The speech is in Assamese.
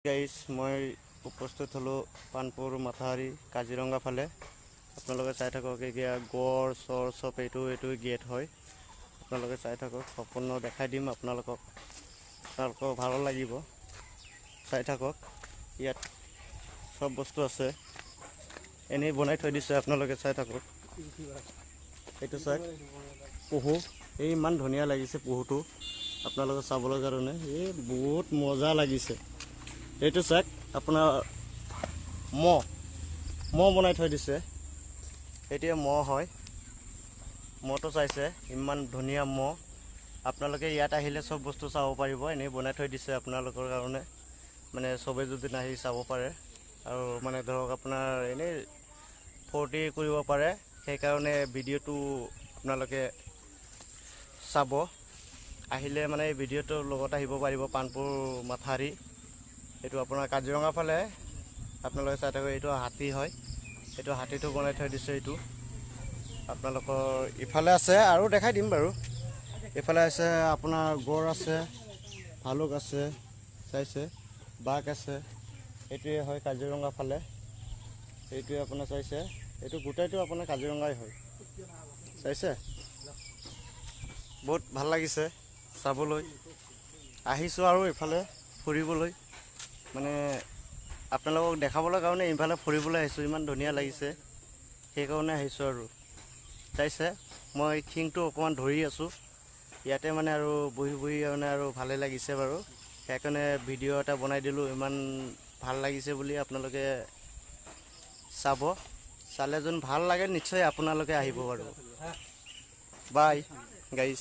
গাইজ মই উপস্থিত হলো পানপুৰ মাথাউৰি কাজিৰঙা ফালে। আপোনালোকে চাই থাকক, এতিয়া গড় চৰ চব এইটো গেট হয়। আপোনালোকে চাই থাকক, সম্পূৰ্ণ দেখাই দিম আপোনালোকক ভালো লাগিব। চাই থাকক, ইয়াত সব বস্তু আছে, এনেই বনাই থৈ দিছে। আপোনালোকে চাই থাকক, এইটো চাওক পহু, এই ইমান ধুনীয়া লাগিছে পহুটো আপোনালোকে চাবলৈ কাৰণে। এই বহুত মজা লাগিছে। এইটো চাওক, আপোনাৰ মহ বনাই থৈ দিছে। এতিয়া মহ হয়, মহটো চাইছে ইমান ধুনীয়া মহ। আপোনালোকে ইয়াত আহিলে চব বস্তু চাব পাৰিব, এনেই বনাই থৈ দিছে আপোনালোকৰ কাৰণে। মানে চবেই যদি নাহি চাব পাৰে, আৰু মানে ধৰক আপোনাৰ এনেই ফূৰ্তি কৰিব পাৰে, সেইকাৰণে ভিডিঅ'টো আপোনালোকে চাব। আহিলে মানে এই ভিডিঅ'টোৰ লগত আহিব পাৰিব পানপুৰ মাথাউৰি। এইটো আপোনাৰ কাজিৰঙা ফালে। আপোনালোকে চাই থাকক, এইটো হাতী হয়, এইটো হাতীটো বনাই থৈ দিছে। এইটো আপোনালোকৰ ইফালে আছে, আৰু দেখাই দিম বাৰু। ইফালে আছে আপোনাৰ গড় আছে, ভালুক আছে, চাইছে বাঘ আছে। এইটোৱে হয় কাজিৰঙা ফালে, এইটোৱে আপোনাৰ চাইছে, এইটো গোটেইটো আপোনাৰ কাজিৰঙাই হয়। চাইছে, বহুত ভাল লাগিছে চাবলৈ। আহিছোঁ আৰু ইফালে ফুৰিবলৈ, মানে আপোনালোকক দেখাবলৈ কাৰণে ইফালে ফুৰিবলৈ আহিছোঁ। ইমান ধুনীয়া লাগিছে, সেইকাৰণে আহিছোঁ। আৰু চাইছে, মই শিংটো অকণমান ধৰি আছোঁ ইয়াতে, মানে আৰু বহি মানে আৰু ভালে লাগিছে বাৰু। সেইকাৰণে ভিডিঅ' এটা বনাই দিলোঁ, ইমান ভাল লাগিছে বুলি। আপোনালোকে চাব, চালে যোন ভাল লাগে নিশ্চয় আপোনালোকে আহিব বাৰু। বাই গাইজ।